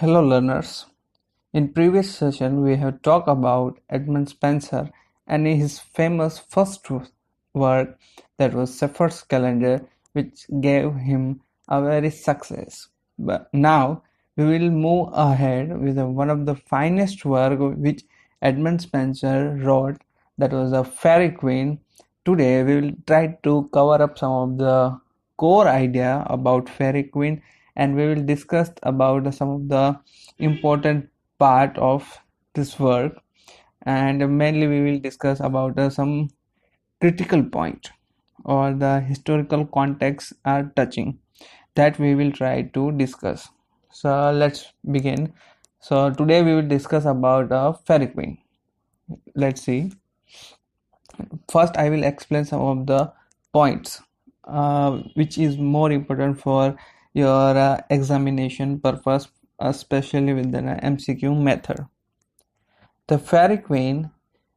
Hello learners. In previous session we have talked about Edmund Spenser and his famous first work, that was Shepherd's Calendar, which gave him a very success. But now we will move ahead with one of the finest work which Edmund Spenser wrote, that was a Fairy Queen. Today we will try to cover up some of the core idea about Fairy Queen, and we will discuss about some of the important part of this work, and mainly we will discuss about some critical point or the historical context are touching that we will try to discuss. So let's begin. So today we will discuss about a Fairy Queen. Let's see. First I will explain some of the points which is more important for your examination purpose, especially with the MCQ method. The Fairy Queen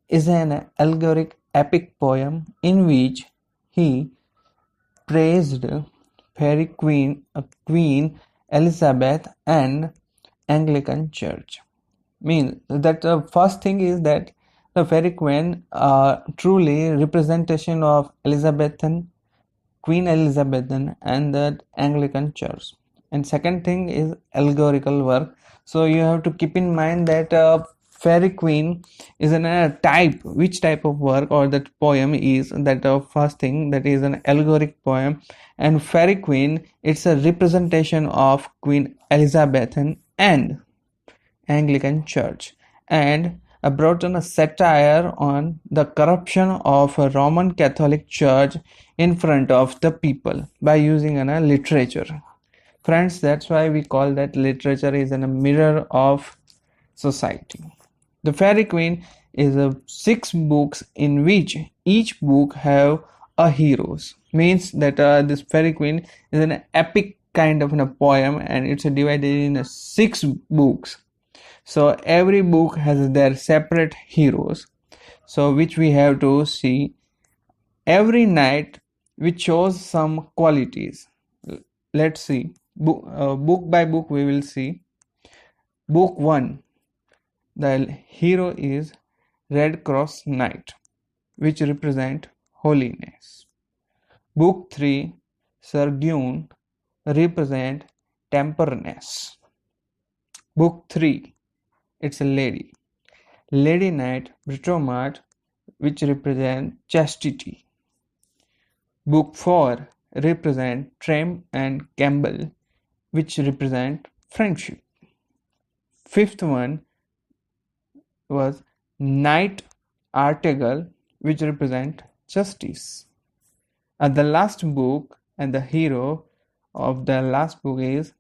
is an allegoric epic poem in which he praised Fairy Queen Elizabeth and Anglican Church. Means that the first thing is that the Fairy Queen truly representation of Queen Elizabethan and the Anglican Church. And second thing is allegorical work. So you have to keep in mind that Fairy Queen is a type, which type of work or that poem is that first thing, that is an allegoric poem, and Fairy Queen, it's a representation of Queen Elizabethan and Anglican Church, and brought on a satire on the corruption of a Roman Catholic Church in front of the people by using a literature. Friends, that's why we call that literature is a mirror of society. The Fairy Queen is 6 books in which each book have a heroes. Means that this Fairy Queen is an epic kind of a poem, and it's divided in 6 books. So every book has their separate heroes, so which we have to see every night, which shows some qualities. Let's see, book by book we will see. Book 1, the hero is Red Cross Knight, which represent holiness. Book 3, Sir Gawain, represent temperness. Book 3, it's a Lady Knight Britomart, which represent chastity. Book 4 represent Trim and Campbell, which represent friendship. 5th one was Knight Artegal, which represent justice. The last book and the hero of the last book is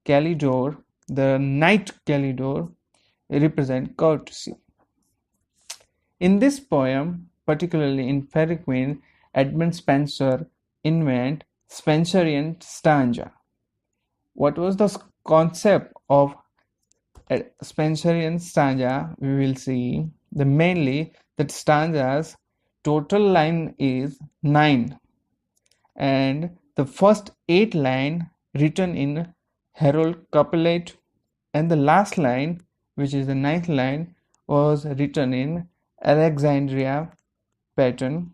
Calidore, the Knight Calidore, represent courtesy. In this poem, particularly in Fairy Queen, Edmund Spenser invent Spenserian stanza. What was the concept of Spenserian stanza? We will see the mainly that stanza's total line is 9, and the first 8 line written in Herald couplet, and the last line, which is the 9th line, was written in Alexandria pattern.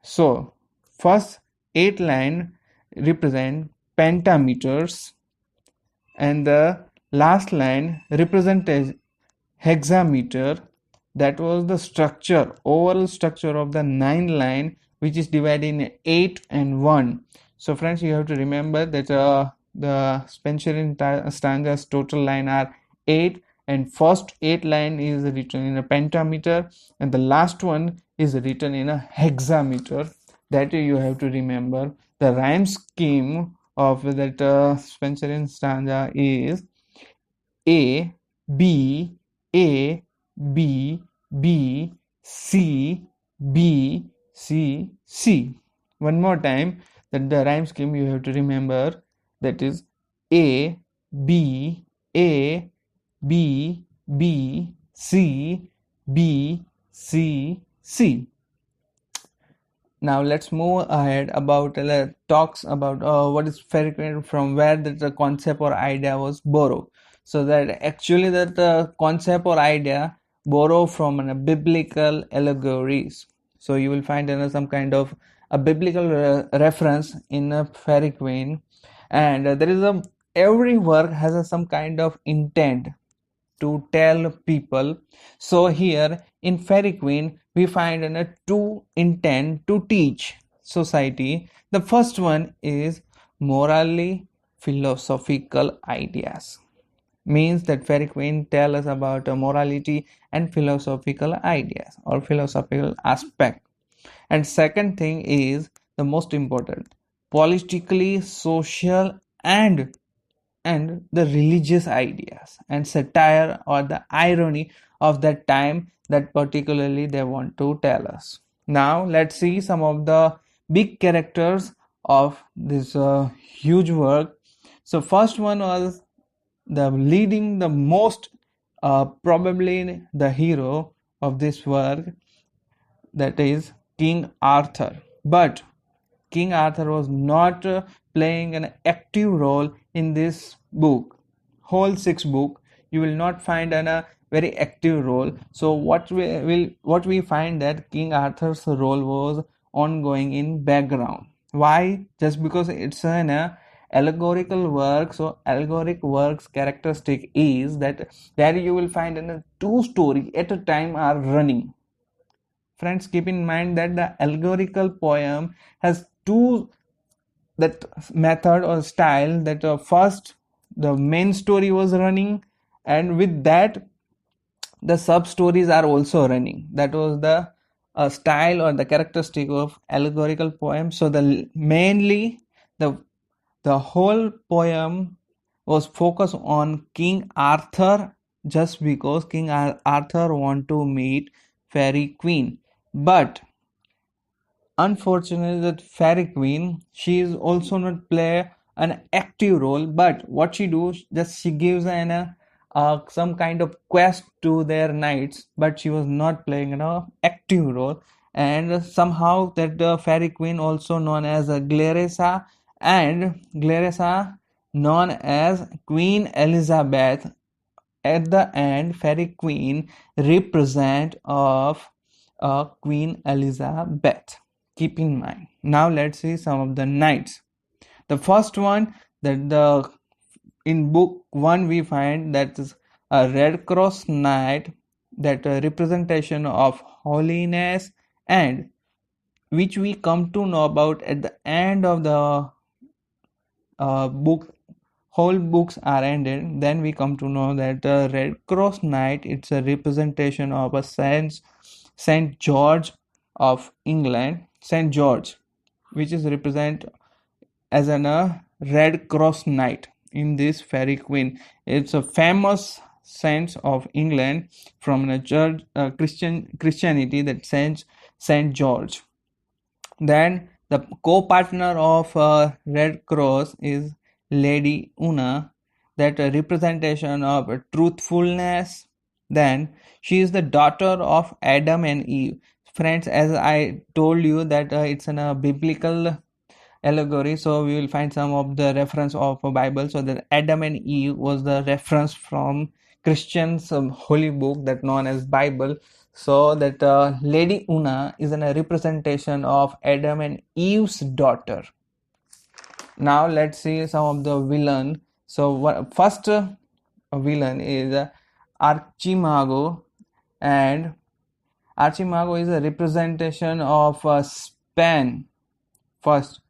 So first 8 line represent pentameters, and the last line represents hexameter. That was the structure, overall structure of the 9 line, which is divided in 8 and 1. So friends, you have to remember that the Spenserian stanza's total line are 8, and first 8 line is written in a pentameter, and the last one is written in a hexameter. That you have to remember. The rhyme scheme of that Spenserian stanza is A, B, A, B, B, C, B, C, C. One more time, that the rhyme scheme you have to remember, that is A, B, A, B, B, C, B, C, C. Now let's move ahead about talks about what is Fairy Queen, from where the concept or idea was borrowed. So that actually that concept or idea borrow from biblical allegories. So you will find some kind of a biblical reference in a Fairy Queen, and there is a every work has some kind of intent to tell people. So here in Fairy Queen, we find two intent to teach society. The first one is morally philosophical ideas. Means that Fairy Queen tell us about morality and philosophical ideas or philosophical aspect. And second thing is the most important, politically, social, and the religious ideas and satire or the irony of that time that particularly they want to tell us. Now let's see some of the big characters of this huge work. So first one was the leading the most probably the hero of this work, that is King Arthur. But King Arthur was not playing an active role in this book. Whole six book, you will not find a very active role. So what we find that King Arthur's role was ongoing in background. Why? Just because it's an allegorical work. So allegoric works characteristic is that there you will find two stories at a time are running. Friends, keep in mind that the allegorical poem has two that method or style, that first the main story was running, and with that the sub stories are also running. That was the style or the characteristic of allegorical poem. So the mainly the the whole poem was focused on King Arthur, just because King Arthur want to meet Fairy Queen. But unfortunately, that Fairy Queen, she is also not play an active role. But what she do, just she gives some kind of quest to their knights, but she was not playing an active role. And somehow that the Fairy Queen, also known as Clarissa, and Clarissa known as Queen Elizabeth, at the end Fairy Queen represent of Queen Elizabeth. Keep in mind. Now let's see some of the knights. The first one, that the in book 1 we find that is a Red Cross knight, that a representation of holiness, and which we come to know about at the end of the book. Whole books are ended, then we come to know that the Red Cross knight, it's a representation of a Saint George of England, Saint George, which is represent as an Red Cross knight in this Fairy Queen. It's a famous saint of England from a church, Christianity, that Saint George. Then the co-partner of Red Cross is Lady Una, that a representation of truthfulness. Then she is the daughter of Adam and Eve. Friends, as I told you that it's in a biblical allegory, so we will find some of the reference of a Bible. So that Adam and Eve was the reference from Christians holy book that known as Bible. So that Lady Una is a representation of Adam and Eve's daughter. Now let's see some of the villain. So first villain is Archimago, and Archimago is a representation of Spain. First,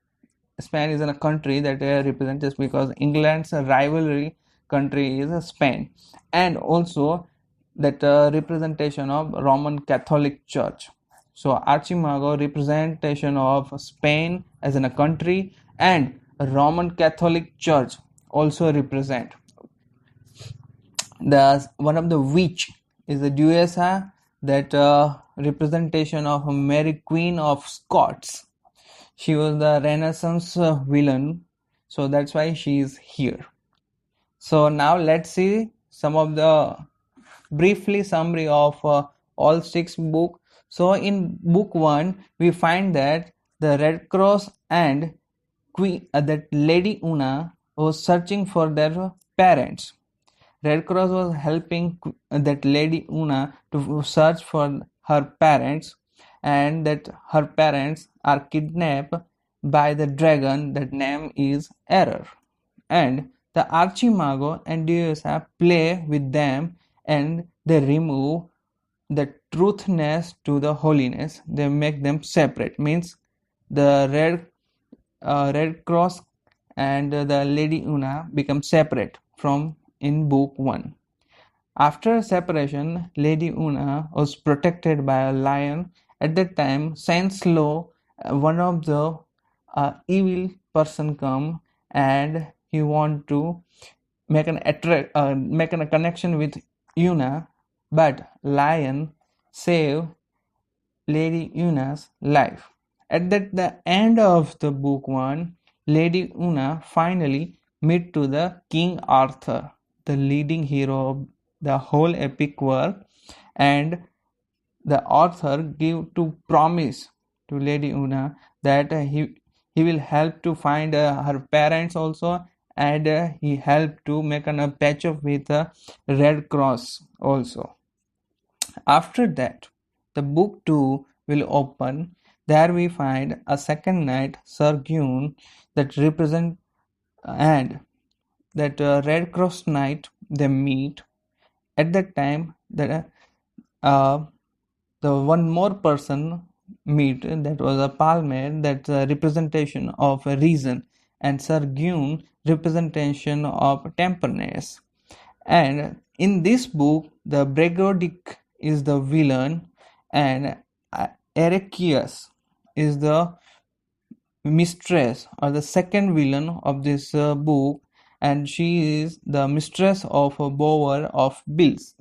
Spain is in a country that represents, just because England's rivalry country is Spain, and also that representation of Roman Catholic Church. So Archimago representation of Spain as in a country, and Roman Catholic Church also represent. The one of the witch is the Duessa, that representation of Mary Queen of Scots. She was the Renaissance villain, so that's why she is here. So now let's see some of the briefly summary of all six books. So in book 1 we find that the Red Cross and Queen, that Lady Una was searching for their parents. Red Cross was helping that Lady Una to search for her parents, and that her parents are kidnapped by the dragon. That name is Error, and the Archimago and Diosa play with them, and they remove the truthness to the holiness. They make them separate. Means the Red Cross and the Lady Una become separate from in book 1. After separation, Lady Una was protected by a lion. At that time, Saint Slow, one of the evil person, come, and he want to make a connection with Una, but lion save Lady Una's life. At the end of the book 1, Lady Una finally meet to the King Arthur, the leading hero of the whole epic work, and the author give to promise to Lady Una that he will help to find her parents also, and he help to make a patch up with the Red Cross also. After that, the book 2 will open. There we find a second knight, Sir Gawain, that represent, and that Red Cross knight they meet. At that time, uh, the one more person meet, that was a Palmer, that's a representation of a reason, and Sir Gawain representation of temperance. And in this book, the Bregodic is the villain, and Erechus is the mistress or the second villain of this book, and she is the mistress of a bower of Bliss.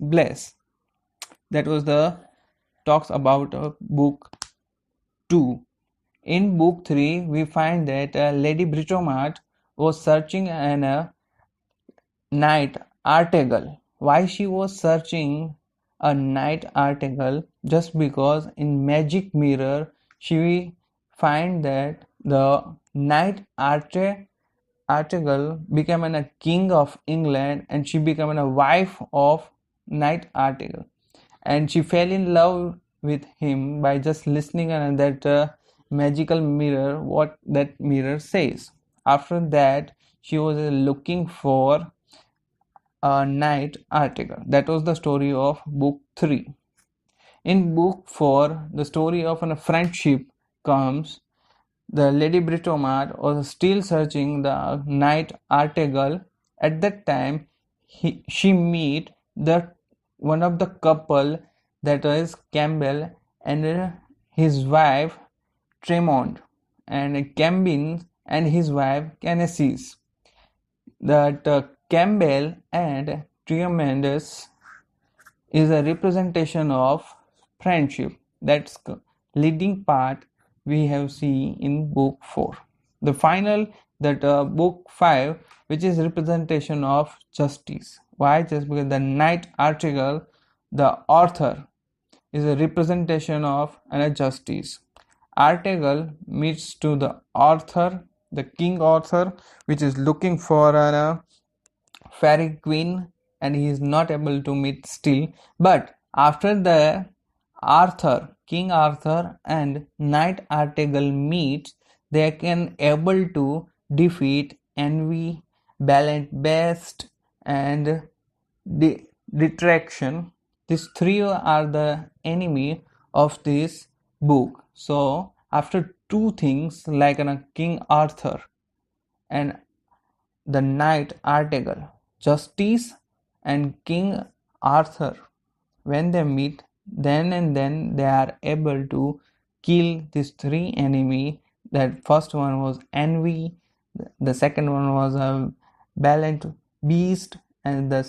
That was the talks about book 2. In book 3, we find that Lady Britomart was searching an knight article. Why she was searching a knight article? Just because in magic mirror she find that the knight article became a king of England, and she became a wife of knight article, and she fell in love with him by just listening and that magical mirror, what that mirror says. After that, she was looking for a knight article. That was the story of book 3. In book 4, the story of a friendship comes. The Lady Britomart was still searching the knight article. At that time, she meet the one of the couple, that is Campbell and his wife Tremont, and Campbell and his wife Canesius. That Campbell and Tremendous is a representation of friendship. That's the leading part we have seen in book 4. The final, that book 5, which is representation of justice. Why? Just because the knight article, the author is a representation of a justice. Article meets to the author, the king author, which is looking for a fairy queen, and he is not able to meet still. But after the King Arthur and Knight Article meets, they can able to defeat envy, balance best, and detraction. These three are the enemy of this book. So after two things like King Arthur and the Knight Article, justice and King Arthur, when they meet, then and then they are able to kill these three enemy. That first one was envy, the second one was a balanced beast, and the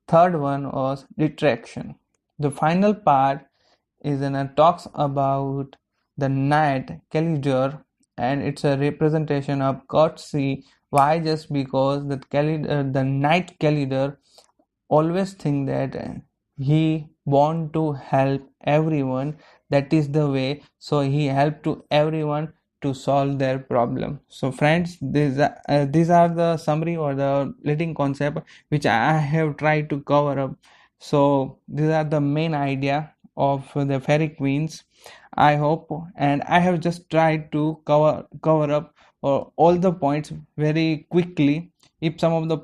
third one was detraction. The final part is talks about the knight Calidor, and it's a representation of courtesy. Why? Just because that the knight Calidor always think that he want to help everyone. That is the way. So he helped to everyone to solve their problem. So friends, these are the summary or the leading concept which I have tried to cover up. So these are the main idea of the fairy queens, I hope, and I have just tried to cover up all the points very quickly. If some of the